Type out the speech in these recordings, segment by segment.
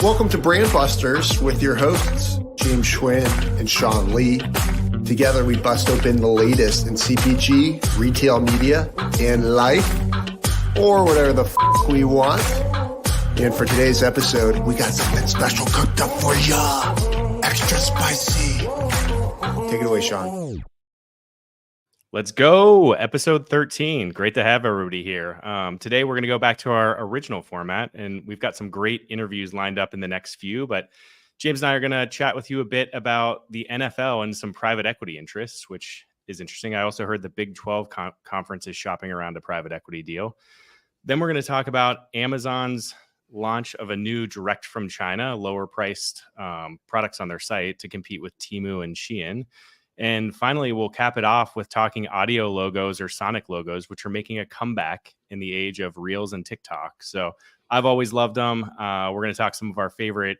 Welcome to BrandBusters with your hosts, James Schwinn and Sean Lee. Together, we bust open the latest in CPG, retail media, and life, or whatever the we want. And for today's episode, we got something special cooked up for ya. Extra spicy. Take it away, Sean. Let's go. Episode 13. Great to have everybody here. Today, we're going to go back to our original format, and we've got some great interviews lined up in the next few. But James and I are going to chat with you a bit about the NFL and some private equity interests, which is interesting. I also heard the Big 12 conference is shopping around a private equity deal. Then we're going to talk about Amazon's launch of a new direct from China, lower priced products on their site to compete with Temu and Shein. And finally, we'll cap it off with talking audio logos or sonic logos, which are making a comeback in the age of Reels and TikTok. So I've always loved them. We're going to talk some of our favorite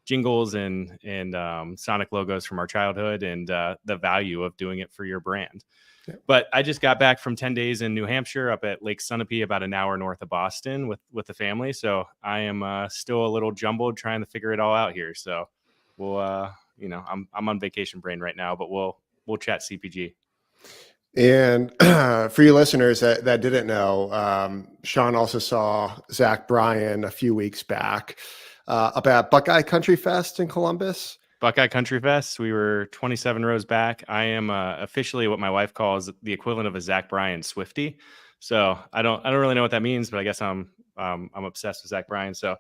jingles and sonic logos from our childhood and the value of doing it for your brand. Yeah. But I just got back from 10 days in New Hampshire up at Lake Sunapee, about an hour north of Boston with the family. So I am still a little jumbled trying to figure it all out here. So we'll, I'm on vacation brain right now, but we'll chat CPG. And for you listeners that didn't know, Sean also saw Zach Bryan a few weeks back up at Buckeye Country Fest in Columbus. Buckeye Country Fest. We were 27 rows back. I am officially what my wife calls the equivalent of a Zach Bryan Swiftie. So I don't really know what that means, but I guess I'm obsessed with Zach Bryan. So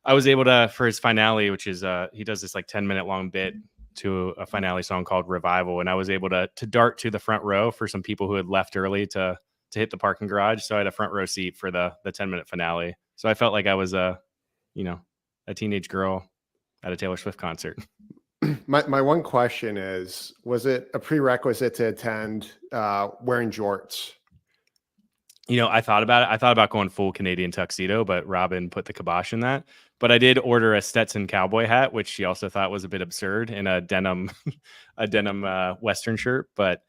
I was able to, for his finale, which is he does this like 10-minute long bit to a finale song called Revival, and I was able to dart to the front row for some people who had left early to hit the parking garage. So I had a front row seat for the 10-minute finale. So I felt like I was a teenage girl at a Taylor Swift concert. My one question is, was it a prerequisite to attend wearing jorts? I thought about it. I thought about going full Canadian tuxedo, but Robin put the kibosh in that. But I did order a Stetson cowboy hat, which she also thought was a bit absurd, and a denim Western shirt. But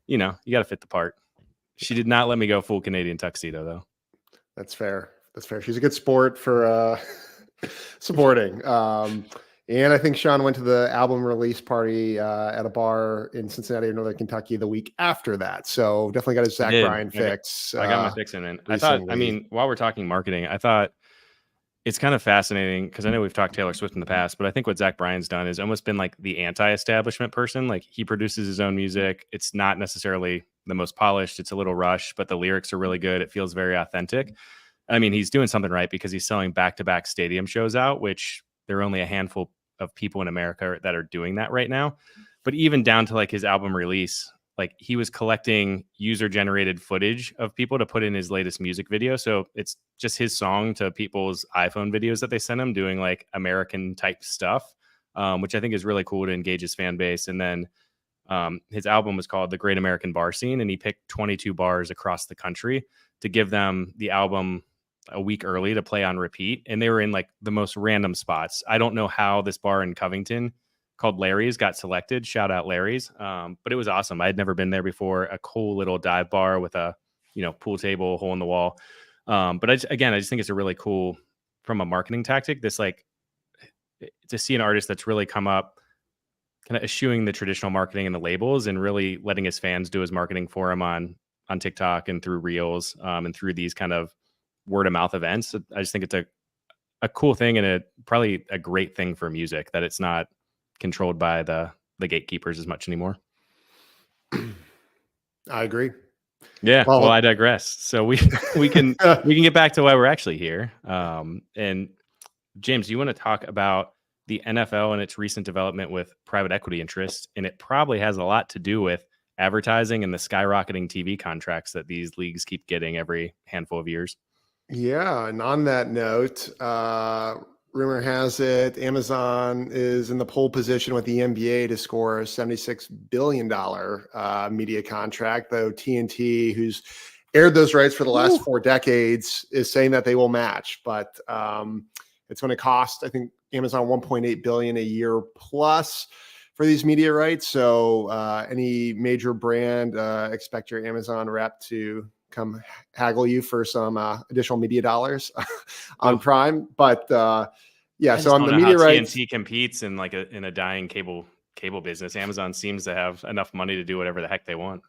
you got to fit the part. She did not let me go full Canadian tuxedo, though. That's fair. She's a good sport for supporting. And I think Sean went to the album release party at a bar in Cincinnati or Northern Kentucky the week after that. So definitely got his Zach Bryan fix. I got my fix in it. While we're talking marketing, I thought it's kind of fascinating because I know we've talked Taylor Swift in the past, but I think what Zach Bryan's done is almost been like the anti-establishment person. Like, he produces his own music. It's not necessarily the most polished. It's a little rushed, but the lyrics are really good. It feels very authentic. I mean, he's doing something right because he's selling back-to-back stadium shows out, which there are only a handful of people in America that are doing that right now. But even down to like his album release, like, he was collecting user generated footage of people to put in his latest music video. So it's just his song to people's iPhone videos that they send him, doing like American type stuff, which I think is really cool to engage his fan base. And then his album was called The Great American Bar Scene, and he picked 22 bars across the country to give them the album a week early to play on repeat. And they were in like the most random spots. I don't know how this bar in Covington called Larry's got selected. Shout out Larry's. But it was awesome. I had never been there before. A cool little dive bar with a, pool table, hole in the wall. But I just think it's a really cool, from a marketing tactic, this like to see an artist that's really come up kind of eschewing the traditional marketing and the labels and really letting his fans do his marketing for him on TikTok and through Reels and through these kind of word of mouth events. I just think it's a cool thing and probably a great thing for music, that it's not controlled by the gatekeepers as much anymore. I agree. Yeah. Well, I digress. So we can get back to why we're actually here. And James, you want to talk about the NFL and its recent development with private equity interests, and it probably has a lot to do with advertising and the skyrocketing TV contracts that these leagues keep getting every handful of years. Yeah, and on that note, rumor has it Amazon is in the pole position with the NBA to score a $76 billion media contract, though TNT, who's aired those rights for the last 4 decades, is saying that they will match. But it's going to cost, I think, Amazon $1.8 billion a year plus for these media rights. So any major brand, expect your Amazon rep to come haggle you for some additional media dollars on Prime. But Yeah. I So just on don't the know how media rights, TNT competes in like in a dying cable business. Amazon seems to have enough money to do whatever the heck they want.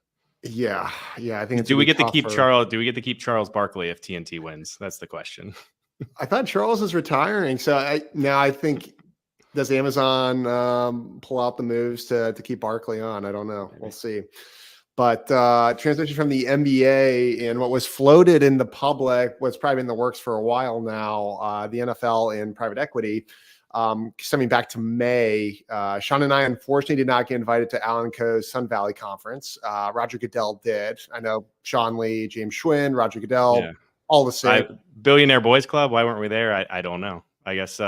yeah, I think it's Do gonna we be get to tough keep for. Charles? Do we get to keep Charles Barkley if TNT wins? That's the question. I thought Charles is retiring, so I think does Amazon pull out the moves to keep Barkley on? I don't know. Maybe. We'll see. But transition from the NBA and what was floated in the public, what's probably in the works for a while now, the NFL and private equity. Stemming back to May, Sean and I unfortunately did not get invited to Alan Coe's Sun Valley Conference. Roger Goodell did. I know Sean Lee, James Schwinn, Roger Goodell, all the same. Billionaire Boys Club. Why weren't we there? I don't know. I guess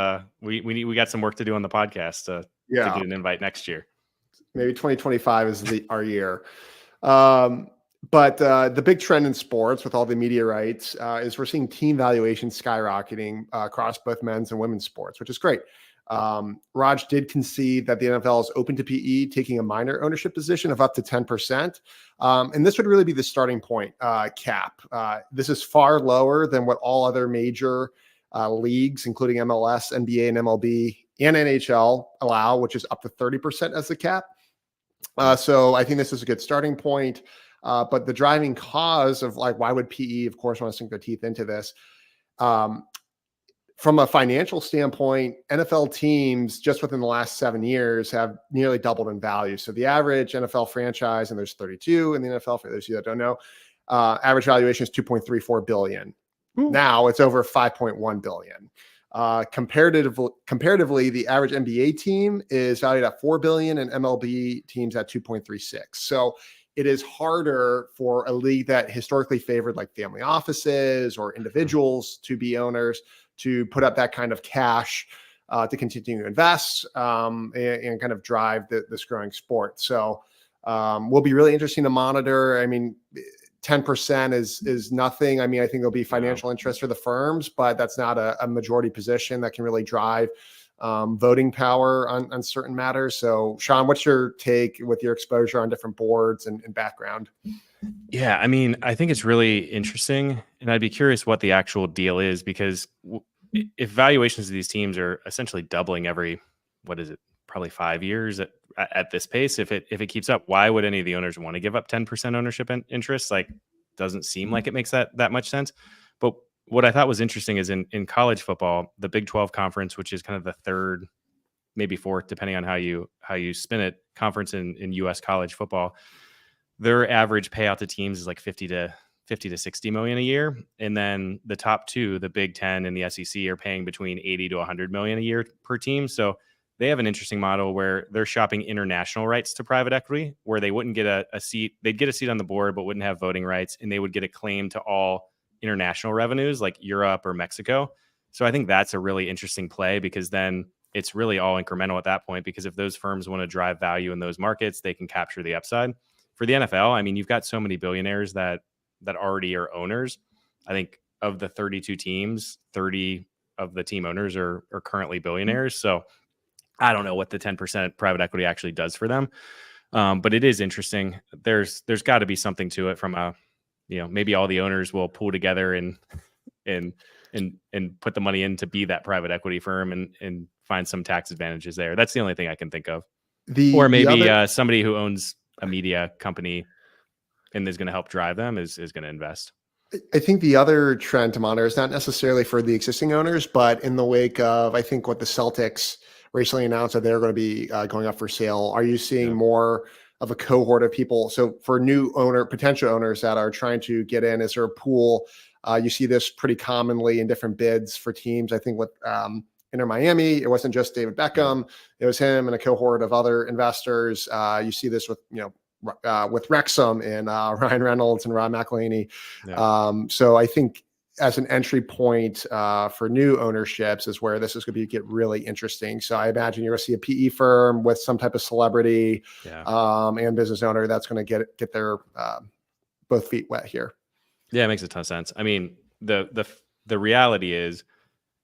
we got some work to do on the podcast to get an invite next year. Maybe 2025 is our year. But the big trend in sports with all the media rights is we're seeing team valuations skyrocketing across both men's and women's sports, which is great. Raj did concede that the NFL is open to PE taking a minor ownership position of up to 10%. And this would really be the starting point cap. This is far lower than what all other major leagues, including MLS, NBA, and MLB and NHL allow, which is up to 30% as the cap. So I think this is a good starting point. But the driving cause of like, why would PE, of course, want to sink their teeth into this? From a financial standpoint, NFL teams just within the last 7 years have nearly doubled in value. So the average NFL franchise, and there's 32 in the NFL, for those of you that don't know, average valuation is 2.34 billion. Ooh. Now it's over 5.1 billion. Comparatively, the average NBA team is valued at 4 billion and MLB teams at 2.36. So it is harder for a league that historically favored like family offices or individuals to be owners to put up that kind of cash to continue to invest and kind of drive this growing sport. So will be really interesting to monitor. I mean, 10% is nothing. I mean, I think there'll be financial interest for the firms, but that's not a majority position that can really drive voting power on certain matters. So Sean, what's your take with your exposure on different boards and background? Yeah, I mean, I think it's really interesting, and I'd be curious what the actual deal is, because if valuations of these teams are essentially doubling every, what is it, probably 5 years at this pace, if it keeps up, why would any of the owners want to give up 10% ownership interest? Like, doesn't seem like it makes that much sense. But what I thought was interesting is in college football, the Big 12 conference, which is kind of the third, maybe fourth, depending on how you spin it, conference in U.S. college football, their average payout to teams is like 50 to 60 million a year. And then the top two, the Big 10 and the SEC, are paying between 80 to 100 million a year per team. So they have an interesting model where they're shopping international rights to private equity, where they wouldn't get a seat. They'd get a seat on the board, but wouldn't have voting rights. And they would get a claim to all international revenues like Europe or Mexico. So I think that's a really interesting play, because then it's really all incremental at that point, because if those firms want to drive value in those markets, they can capture the upside. For the NFL, I mean, you've got so many billionaires that already are owners. I think of the 32 teams, 30 of the team owners are currently billionaires. So I don't know what the 10% private equity actually does for them. But it is interesting. There's got to be something to it from a, maybe all the owners will pool together and put the money in to be that private equity firm and find some tax advantages there. That's the only thing I can think of. Or maybe somebody who owns a media company and is going to help drive them is going to invest. I think the other trend to monitor is not necessarily for the existing owners, but in the wake of, I think, what the Celtics recently announced that they're going to be going up for sale. Are you seeing more of a cohort of people? So for potential owners that are trying to get in, is there a pool? You see this pretty commonly in different bids for teams. I think with Inter Miami, it wasn't just David Beckham. It was him and a cohort of other investors. You see this with, with Wrexham and Ryan Reynolds and Rob McElhenney. So I think as an entry point for new ownerships is where this is going to get really interesting. So I imagine you're going to see a PE firm with some type of celebrity and business owner that's going to get their both feet wet here. Yeah, it makes a ton of sense. I mean, the reality is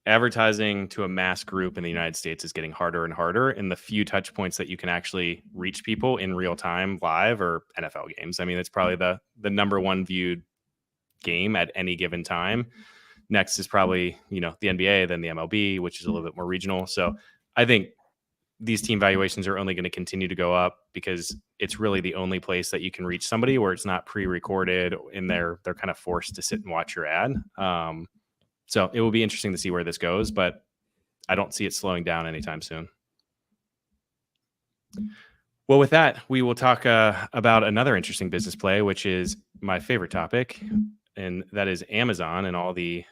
advertising to a mass group in the United States is getting harder and harder. And the few touch points that you can actually reach people in real time live are NFL games. I mean, it's probably the number one viewed game at any given time. Next is probably, the NBA, then the MLB, which is a little bit more regional. So I think these team valuations are only going to continue to go up because it's really the only place that you can reach somebody where it's not pre-recorded and they're kind of forced to sit and watch your ad. So it will be interesting to see where this goes, but I don't see it slowing down anytime soon. Well, with that, we will talk about another interesting business play, which is my favorite topic, and that is Amazon and all the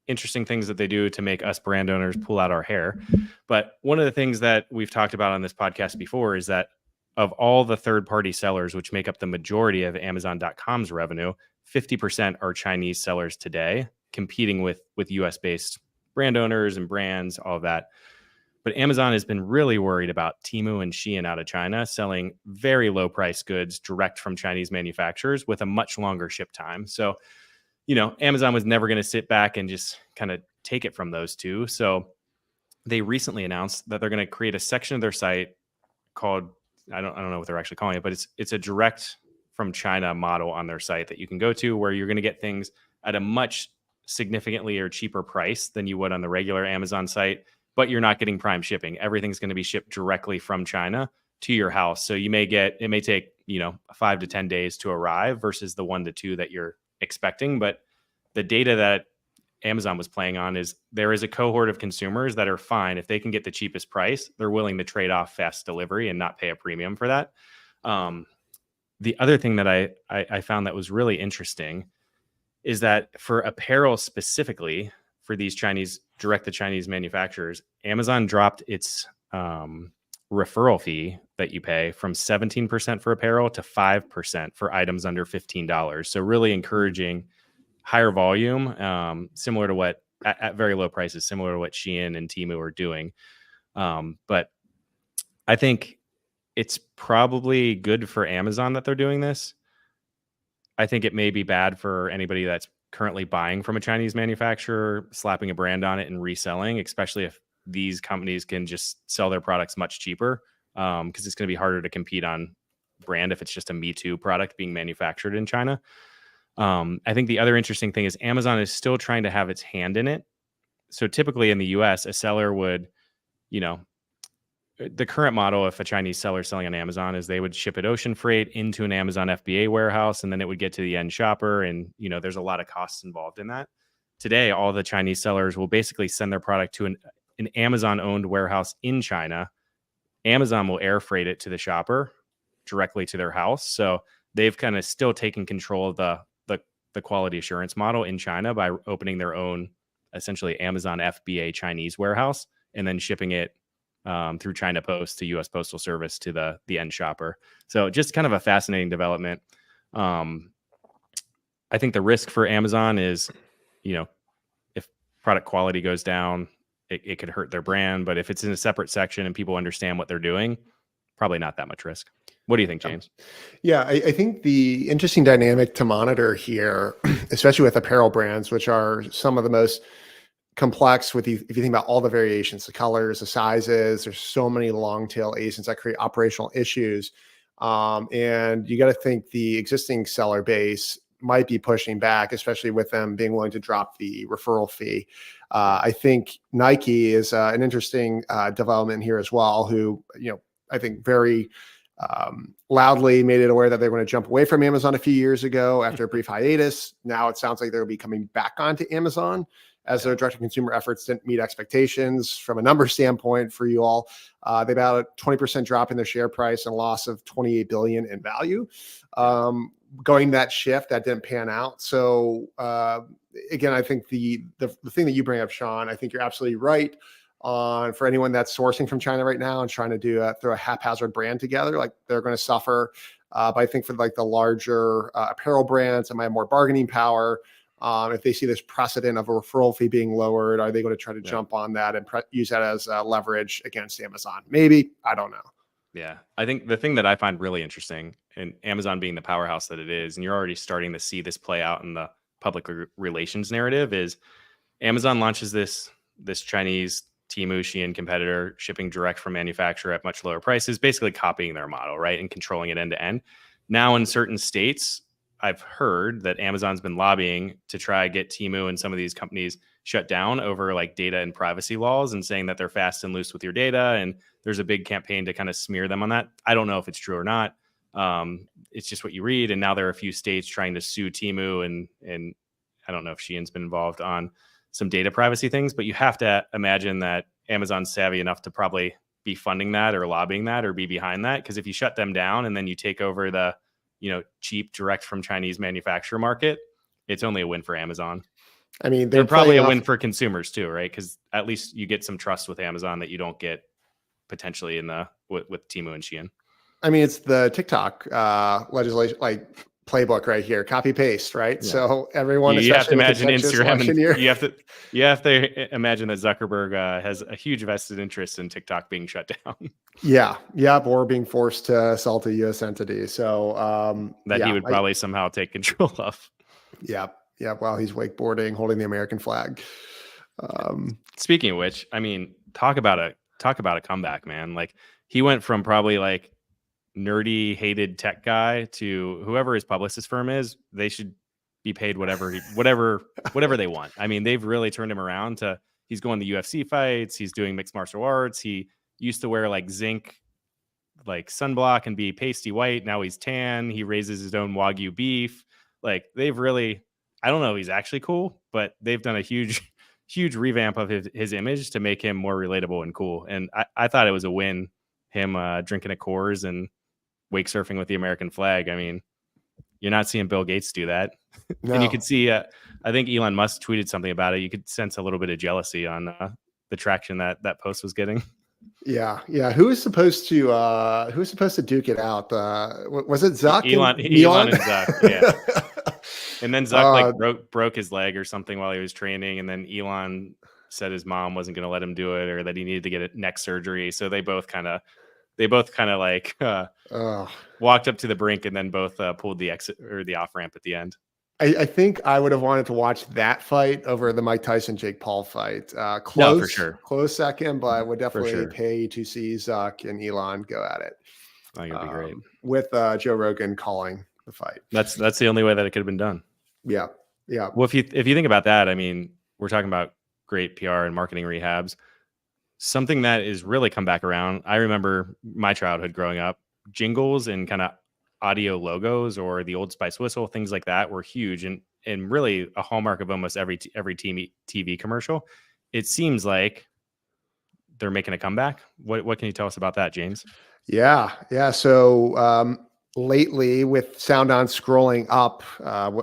interesting things that they do to make us brand owners pull out our hair. But one of the things that we've talked about on this podcast before is that of all the third-party sellers, which make up the majority of Amazon.com's revenue, 50% are Chinese sellers today, competing with US-based brand owners and brands, all of that. But Amazon has been really worried about Temu and Shein out of China selling very low-price goods direct from Chinese manufacturers with a much longer ship time. So Amazon was never going to sit back and just kind of take it from those two. So they recently announced that they're going to create a section of their site called, I don't know what they're actually calling it, but it's a direct from China model on their site that you can go to where you're going to get things at a much significantly or cheaper price than you would on the regular Amazon site, but you're not getting prime shipping. Everything's going to be shipped directly from China to your house. So it may take, 5 to 10 days to arrive versus the 1 to 2 that you're expecting. But the data that Amazon was playing on is there is a cohort of consumers that are fine if they can get the cheapest price. They're willing to trade off fast delivery and not pay a premium for that. The other thing that I found that was really interesting is that for apparel specifically, for these direct to Chinese manufacturers, Amazon dropped its referral fee that you pay from 17% for apparel to 5% for items under $15. So really encouraging higher volume, similar to what at very low prices, similar to what Shein and Temu are doing. But I think it's probably good for Amazon that they're doing this. I think it may be bad for anybody that's currently buying from a Chinese manufacturer, slapping a brand on it and reselling, especially if these companies can just sell their products much cheaper, because it's going to be harder to compete on brand if it's just a Me Too product being manufactured in China. I think the other interesting thing is Amazon is still trying to have its hand in it. So typically in the US, a seller would, the current model, if a Chinese seller is selling on Amazon, is they would ship it ocean freight into an Amazon FBA warehouse, and then it would get to the end shopper. And, there's a lot of costs involved in that. Today, all the Chinese sellers will basically send their product to an Amazon-owned warehouse in China. Amazon will air freight it to the shopper directly to their house. So they've kind of still taken control of the quality assurance model in China by opening their own, essentially Amazon FBA Chinese warehouse and then shipping it through China Post to U.S. Postal Service to the end shopper. So just kind of a fascinating development. I think the risk for Amazon is, if product quality goes down, it could hurt their brand. But if it's in a separate section and people understand what they're doing, probably not that much risk. What do you think, James? Yeah, I think the interesting dynamic to monitor here, especially with apparel brands, which are some of the most complex if you think about all the variations, the colors, the sizes, there's so many long tail ASINs that create operational issues. And you got to think the existing seller base might be pushing back, especially with them being willing to drop the referral fee. I think Nike is an interesting development here as well, who, I think very loudly made it aware that they were going to jump away from Amazon a few years ago after a brief hiatus. Now it sounds like they'll be coming back onto Amazon as their direct-to-consumer efforts didn't meet expectations from a number standpoint for you all. They about a 20% drop in their share price and a loss of $28 billion in value. Going that shift, that didn't pan out. So again, I think the thing that you bring up, Sean, I think you're absolutely right on for anyone that's sourcing from China right now and trying to throw a haphazard brand together, like they're going to suffer. But I think for like the larger apparel brands that might have more bargaining power, if they see this precedent of a referral fee being lowered, are they going to try to jump on that and use that as leverage against Amazon? Maybe, I don't know. Yeah, I think the thing that I find really interesting, and Amazon being the powerhouse that it is, and you're already starting to see this play out in the public relations narrative, is Amazon launches this Chinese Temu Shein competitor shipping direct from manufacturer at much lower prices, basically copying their model, right, and controlling it end to end. Now in certain states, I've heard that Amazon's been lobbying to try get Temu and some of these companies shut down over like data and privacy laws, and saying that they're fast and loose with your data. And there's a big campaign to kind of smear them on that. I don't know if it's true or not. It's just what you read. And now there are a few states trying to sue Temu, and I don't know if Shein's been involved on some data privacy things, but you have to imagine that Amazon's savvy enough to probably be funding that or lobbying that or be behind that. Because if you shut them down and then you take over the, cheap direct from Chinese manufacturer market, it's only a win for Amazon. I mean, they're probably a win for consumers too, right? Because at least you get some trust with Amazon that you don't get potentially in with Temu and Shein. I mean, it's the TikTok legislation, like playbook right here, copy paste, right? Yeah. So everyone, you have to imagine Instagram, and you have to imagine that Zuckerberg has a huge vested interest in TikTok being shut down. Or being forced to sell to a U.S. entity. So he would probably somehow take control of. Yeah, while he's wakeboarding, holding the American flag. Speaking of which, I mean, talk about a comeback, man. Like, he went from probably like nerdy, hated tech guy to whoever his publicist firm is. They should be paid whatever they want. I mean, they've really turned him around to, he's going to UFC fights. He's doing mixed martial arts. He used to wear like zinc, like sunblock and be pasty white. Now he's tan. He raises his own Wagyu beef. Like, they've really, I don't know if he's actually cool, but they've done a huge revamp of his image to make him more relatable and cool. And I thought it was a win, him drinking a Coors and wake surfing with the American flag. I mean, you're not seeing Bill Gates do that. No. And you could see, I think Elon Musk tweeted something about it. You could sense a little bit of jealousy on the traction that post was getting. Yeah. Who was supposed to duke it out? Was it Zuck? Elon and Zuck. Yeah. And then Zuck broke his leg or something while he was training, and then Elon said his mom wasn't going to let him do it, or that he needed to get a neck surgery. So they both kind of like walked up to the brink, and then both pulled the exit or the off ramp at the end. I think I would have wanted to watch that fight over the Mike Tyson Jake Paul fight. Close, no, for sure. Close second, but I would definitely pay to see Zuck and Elon go at it. I think it'd be great with Joe Rogan calling the fight. That's the only way that it could have been done. Yeah. Well, if you think about that, I mean, we're talking about great PR and marketing rehabs. Something that is really come back around. I remember my childhood growing up, jingles and kind of audio logos or the Old Spice whistle, things like that were huge and really a hallmark of almost every TV commercial. It seems like they're making a comeback. What can you tell us about that, James? Yeah. So lately, with sound on scrolling up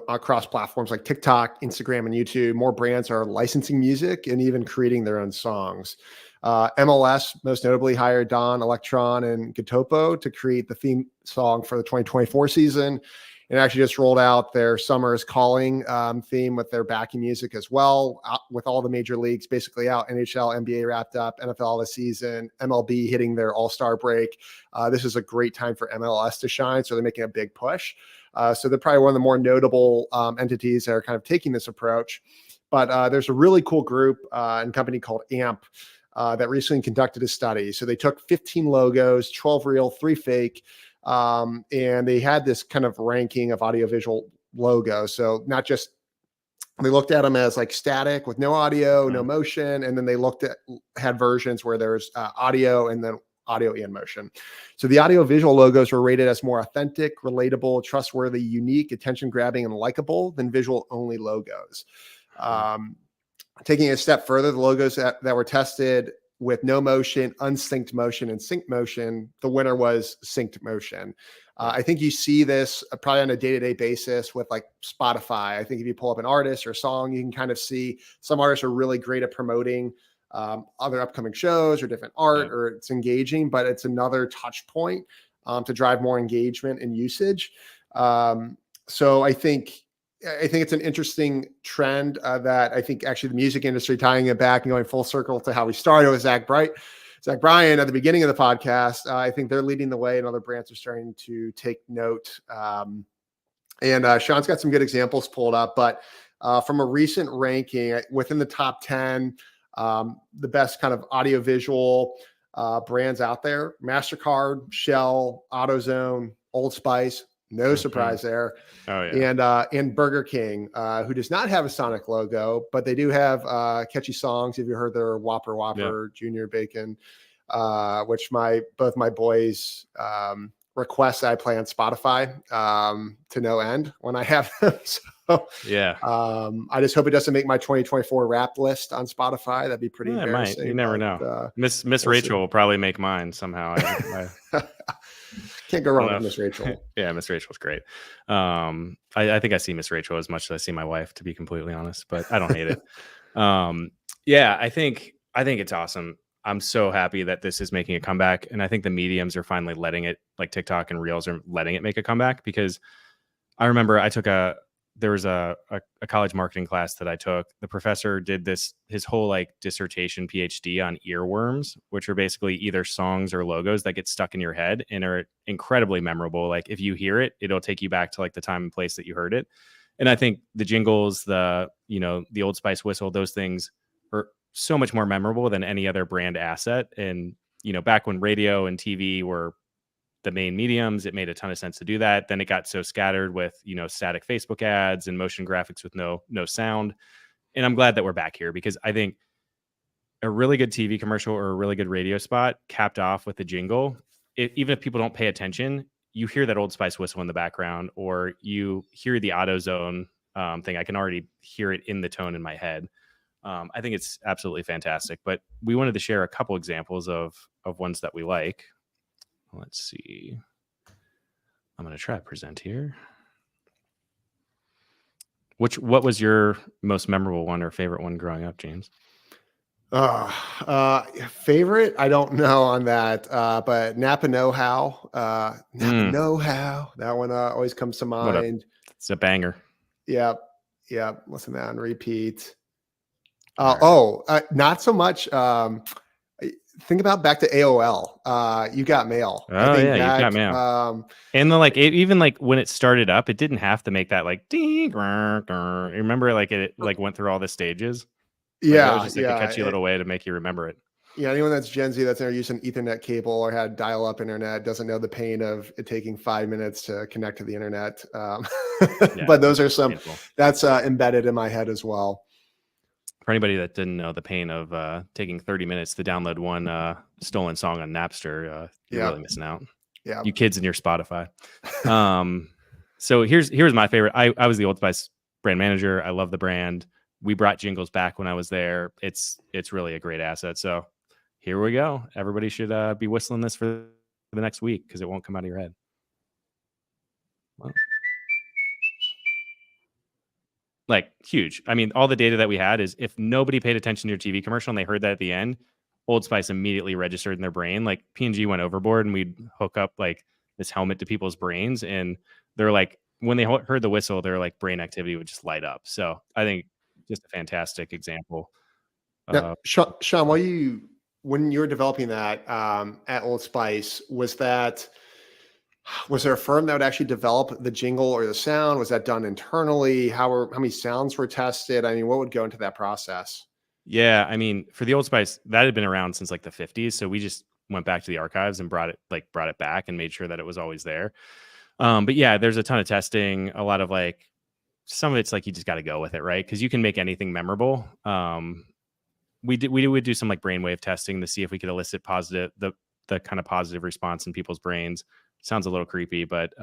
across platforms like TikTok, Instagram, and YouTube, more brands are licensing music and even creating their own songs. MLS most notably hired Don Electron and Gatopo to create the theme song for the 2024 season, and actually just rolled out their Summer is Calling theme with their backing music as well, with all the major leagues basically out. NHL, NBA wrapped up, NFL this season, MLB hitting their all-star break. This is a great time for MLS to shine, so they're making a big push. So they're probably one of the more notable entities that are kind of taking this approach. But there's a really cool group and company called AMP that recently conducted a study. So they took 15 logos, 12 real, 3 fake, and they had this kind of ranking of audiovisual logos. So not just, they looked at them as like static with no audio, no motion. And then they had versions where there's audio and then audio and motion. So the audio-visual logos were rated as more authentic, relatable, trustworthy, unique, attention-grabbing, and likable than visual-only logos. Taking it a step further, the logos that were tested with no motion, unsynced motion, and synced motion, the winner was synced motion. I think you see this probably on a day-to-day basis with like Spotify. I think if you pull up an artist or a song, you can kind of see some artists are really great at promoting other upcoming shows or different art, or it's engaging, but it's another touch point to drive more engagement and usage. So I think it's an interesting trend that I think actually the music industry, tying it back and going full circle to how we started with Zach Bryan at the beginning of the podcast. I think they're leading the way and other brands are starting to take note. And Sean's got some good examples pulled up, but from a recent ranking within the top 10, the best kind of audiovisual brands out there: MasterCard, Shell, AutoZone, Old Spice, No surprise there. Oh yeah. And Burger King, who does not have a Sonic logo, but they do have catchy songs. Have you heard their Whopper Whopper Junior Bacon, which both my boys request that I play on Spotify to no end when I have them. So yeah, I just hope it doesn't make my 2024 rap list on Spotify. That'd be pretty embarrassing. It might. You never know. Miss we'll Rachel will probably make mine somehow. Can't go wrong with Miss Rachel. Yeah, Miss Rachel's great. I think I see Miss Rachel as much as I see my wife, to be completely honest, but I don't hate it. Yeah, I think it's awesome. I'm so happy that this is making a comeback, and I think the mediums are finally letting it, like TikTok and Reels are letting it make a comeback, because I remember there was a college marketing class that I took. The professor did his whole like dissertation PhD on earworms, which are basically either songs or logos that get stuck in your head and are incredibly memorable. Like if you hear it, it'll take you back to like the time and place that you heard it. And I think the jingles, the Old Spice whistle, those things are so much more memorable than any other brand asset. And, back when radio and TV were the main mediums, it made a ton of sense to do that. Then it got so scattered with, static Facebook ads and motion graphics with no sound. And I'm glad that we're back here, because I think a really good TV commercial or a really good radio spot capped off with a jingle, even if people don't pay attention, you hear that Old Spice whistle in the background, or you hear the AutoZone thing. I can already hear it in the tone in my head. I think it's absolutely fantastic. But we wanted to share a couple examples of ones that we like. Let's see. I'm going to try to present here. What was your most memorable one or favorite one growing up, James? Favorite? I don't know on that. But Napa Know-How. Napa Know-How. That one always comes to mind. It's a banger. Yep. Listen to that on repeat. Not so much. Think about back to AOL. You Got Mail. You Got Mail. And even like when it started up, it didn't have to make that like ding. Remember, like it went through all the stages. Yeah, it was just like a catchy little way to make you remember it. Yeah, anyone that's Gen Z that's never used an Ethernet cable or had dial-up internet doesn't know the pain of it taking 5 minutes to connect to the internet. But those are that's embedded in my head as well. For anybody that didn't know the pain of taking 30 minutes to download one stolen song on Napster, you're really missing out. Yeah, you kids and your Spotify. So here's my favorite. I was the Old Spice brand manager. I love the brand. We brought jingles back when I was there. It's really a great asset. So here we go. Everybody should be whistling this for the next week, because it won't come out of your head. Well, like huge. I mean, all the data that we had is if nobody paid attention to your TV commercial and they heard that at the end, Old Spice immediately registered in their brain. Like P&G went overboard, and we'd hook up like this helmet to people's brains, and they're like, when they heard the whistle, their like brain activity would just light up. So I think just a fantastic example. Now, Sean, when you were developing that at Old Spice, was there a firm that would actually develop the jingle or the sound? Was that done internally? How many sounds were tested? I mean, what would go into that process? Yeah, I mean, for the Old Spice, that had been around since like the 50s. So we just went back to the archives and brought it back and made sure that it was always there. But yeah, there's a ton of testing. A lot of like, some of it's like you just got to go with it, right? Because you can make anything memorable. We would do some like brainwave testing to see if we could elicit the kind of positive response in people's brains. Sounds a little creepy, but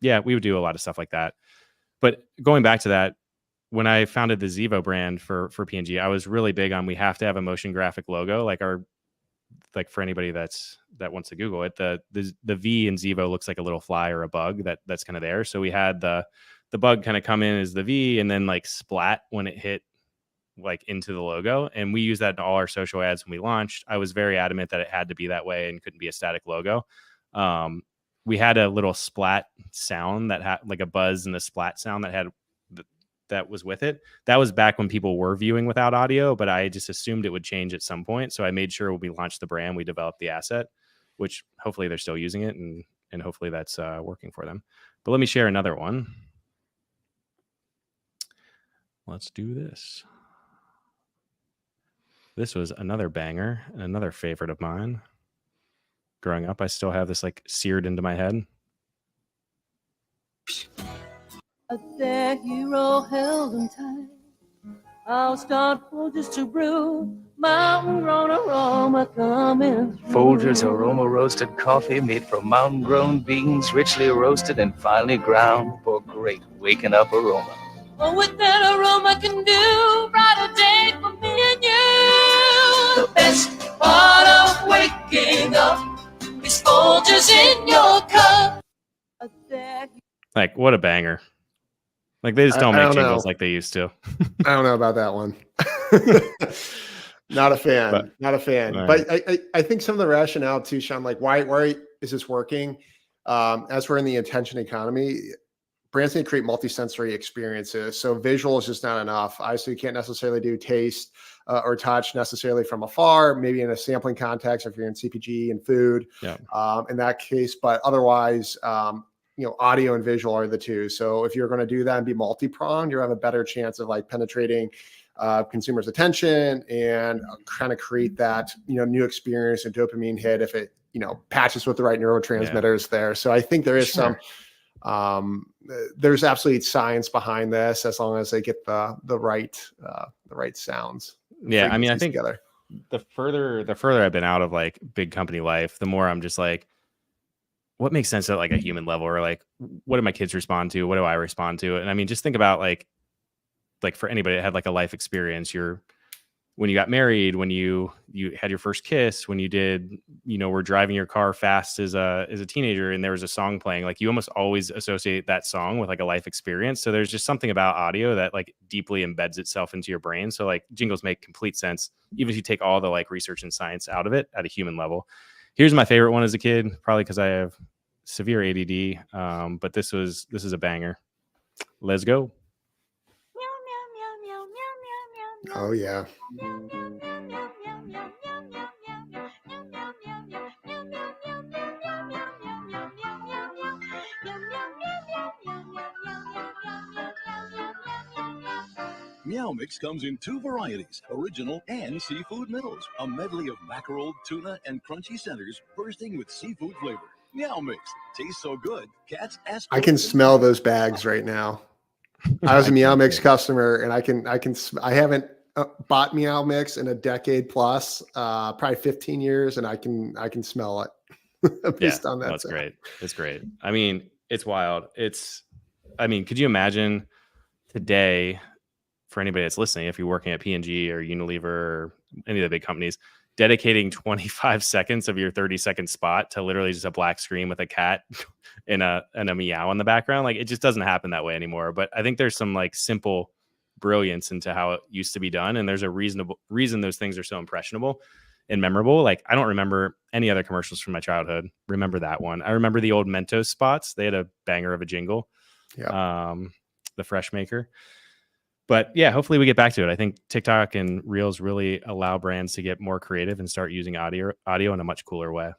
yeah, we would do a lot of stuff like that. But going back to that, when I founded the Zevo brand for P&G, I was really big on, we have to have a motion graphic logo. Like for anybody that wants to Google it, the V in Zevo looks like a little fly or a bug that's kind of there. So we had the bug kind of come in as the V and then like splat when it hit like into the logo. And we use that in all our social ads when we launched. I was very adamant that it had to be that way and couldn't be a static logo. We had a little splat sound that had like a buzz and a splat sound that was with it. That was back when people were viewing without audio, but I just assumed it would change at some point. So I made sure when we launched the brand, we developed the asset, which hopefully they're still using it, and hopefully that's working for them. But let me share another one. Let's do this. This was another banger, another favorite of mine. Growing up, I still have this like seared into my head. Their hero held them tight. I'll start Folgers to brew. Mountain grown aroma coming through. Folgers aroma roasted coffee made from mountain grown beans, richly roasted and finely ground for great waking up aroma. Oh, with that aroma can do brighter day for me and you. The best part of waking up is Folgers in your cup. Like, what a banger. Like, they just don't make jingles like they used to. I don't know about that one. Not a fan. Not a fan. Right. But I think some of the rationale too, Sean, like why is this working? As we're in the attention economy, brands need to create multi-sensory experiences. So visual is just not enough. Obviously, you can't necessarily do taste or touch necessarily from afar, maybe in a sampling context, if you're in CPG and food, in that case. But otherwise, audio and visual are the two. So if you're going to do that and be multi-pronged, you have a better chance of like penetrating consumers' attention and kind of create that, new experience and dopamine hit if it, patches with the right neurotransmitters there. So I think there is there's absolutely science behind this as long as they get the right sounds. Yeah. I mean, I think together. the further I've been out of like big company life, the more I'm just like, what makes sense at like a human level, or like, what do my kids respond to? What do I respond to? And I mean, just think about like for anybody that had like a life experience, when you got married, when you had your first kiss, when you did, were driving your car fast as a teenager and there was a song playing, like you almost always associate that song with like a life experience. So there's just something about audio that like deeply embeds itself into your brain. So like jingles make complete sense, even if you take all the like research and science out of it at a human level. Here's my favorite one as a kid, probably because I have severe ADD. But this is a banger. Let's go. Oh yeah. Meow Mix comes in 2 varieties, original and seafood minnows. A medley of mackerel, tuna, and crunchy centers bursting with seafood flavor. Meow Mix tastes so good, cats ask. I can smell those bags right now. I was a Meow Mix customer, and I haven't bought Meow Mix in a decade plus, probably 15 years, and I can smell it based on that. That's great. It's great. I mean, it's wild. Could you imagine today, for anybody that's listening, if you're working at P&G or Unilever or any of the big companies, dedicating 25 seconds of your 30-second spot to literally just a black screen with a cat and a meow in the background? Like, it just doesn't happen that way anymore. But I think there's some like simple brilliance into how it used to be done, and there's a reason those things are so impressionable and memorable. Like, I don't remember any other commercials from my childhood. Remember that one. I remember the old Mentos spots. They had a banger of a jingle. The Fresh Maker. But yeah, hopefully we get back to it. I think TikTok and Reels really allow brands to get more creative and start using audio in a much cooler way.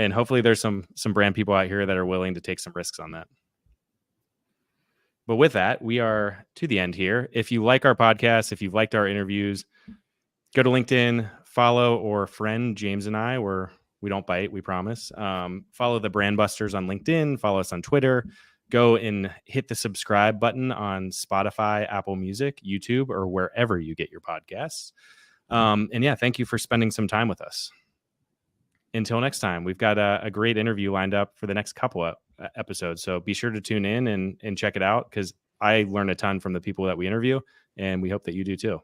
And hopefully there's some brand people out here that are willing to take some risks on that. But with that, we are to the end here. If you like our podcast, if you've liked our interviews, go to LinkedIn, follow or friend James and I, where we don't bite, we promise. Follow the BrandBusters on LinkedIn, follow us on Twitter. Go and hit the subscribe button on Spotify, Apple Music, YouTube, or wherever you get your podcasts. And yeah, thank you for spending some time with us. Until next time, we've got a great interview lined up for the next couple of episodes. So be sure to tune in and check it out, because I learn a ton from the people that we interview, and we hope that you do too.